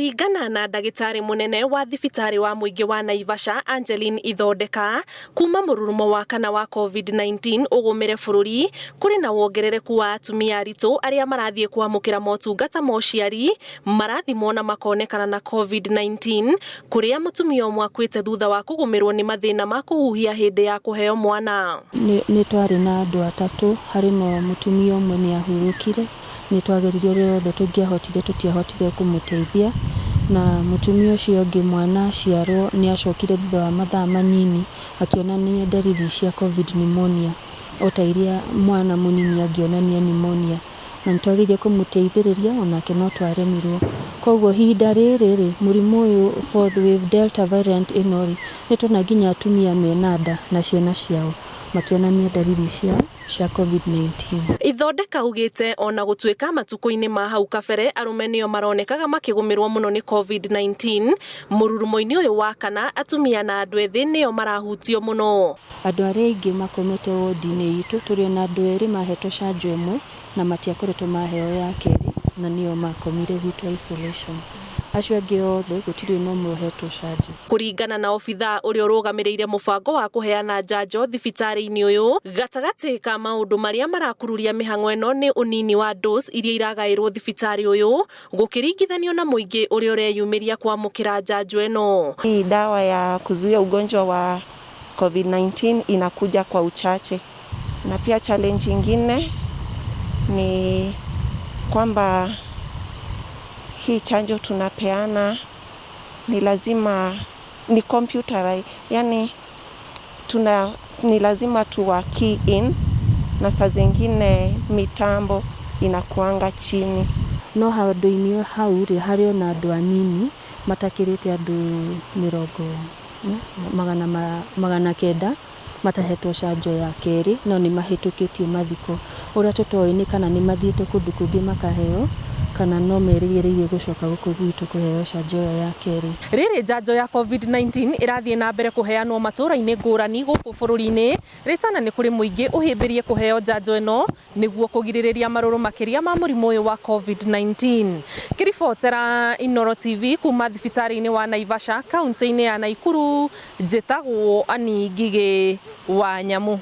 Kuringana na ndagĩtarĩ munene wa thibitari wa muingi wa Naivasha Angeline Ithondeka, kuma mururumo wa kana wa COVID-19 ugumire bururi, kuri na wongerereku wa atumia aritũ aria marathie kwamũkĩra motungata ma ũciari marathimwo na makonekana na COVID-19, kuria mutumia ũmwe akuĩte thutha wa kũgũmĩrwo nĩ mathĩna ma kũhuhia hĩndĩ ya kũheo mwana. Nĩ twarĩ na andũ atatũ, harĩ no mutumia ũmwe nĩ ahurũkire. Nĩ twageririe ũrĩa wothe tũngĩahotire, tũtiahotire kũmũteithia, na mutumia ũcio ũngĩ mwana aciarwo nĩ acokire thutha wa mathaa manini akĩonania ndariri cia COVID pneumonia, o ta iria mwana mũnini angĩonania pneumonia, na nĩtwageririe kũmũteithĩrĩria onake no twaremirwo. Koguo ihinda rĩrĩ mũrimũ ũyũ fourth wave delta variant ĩno nĩ tũna nginya atumia mena nda na ciana ciao makĩonania ndariri cia COVID-19. Ithondeka ugĩte ona gũtuĩka matukũ-inĩ ma hau kabere arume nĩo maronekaga makĩgũmĩrwo mũno nĩ COVID-19, mũrurumo-inĩ ũyũ wa kana atumia na andũ ethĩ nĩo marahutio mũno. Andũ arĩa aingĩ makomete wodi-inĩ itũ tũrĩ na andũ erĩ mahetwo canjo ĩmwe na matiakoretwo maheo ya kerĩ, na nĩo makomire gwitũ isolation. Acio angĩ othe gũtirĩ no mũhetwo canjo. Kuringana na obithaa ũrĩa ũrũgamĩrĩire mũbango wa kũheana njanjo thibitari-inĩ ũyũ, gatagatĩ ka maũndũ marĩa marakururia mĩhang'o ĩno nĩ ũnini wa dose iria iragaĩrwo thibitari ũyũ, gũkĩringithanio na mũingĩ ũrĩa ũreyumĩria kwamũkĩra njanjo ĩno. Hii dawa ya kuzuia ugonjwa wa COVID-19 inakuja kwa uchache, na pia challenge ingine ni kwamba hii chanjo tunapeana ni lazima ni computer, yani ni lazima tuwa key in, na saa zingine mitambo inakuanga chini. No handũ-inĩ hau harĩ ona andũ anini matakĩrĩte andũ 900 matahetwo canjo ya kerĩ, no nĩ mahĩtũkĩtie mathiko. Ũrĩa tũtoĩ nĩ kana nĩ mathiĩte kũndũ kũngĩ makaheo, kana no merĩgĩrĩire gũcoka gũkũ gwitũ kũheo canjo ya kerĩ. Rĩrĩ njanjo ya COVID-19 ĩrathiĩ na mbere kũheanwo matũũra-inĩ ngũrani gũkũ bũrũri-inĩ, rĩtana nĩ kũrĩ mũingĩ ũhĩmbĩrie kũheo njanjo ĩno nĩguo kũgirĩrĩria marũrũ makĩria ma mũrimũ ũyũ wa COVID-19. Kĩribotera Inooro TV kuma thibitarĩ-inĩ wa Naivasha, kaunti-inĩ ya Naikuru, njĩtagwo Annie Ngigĩ wa Nyamu.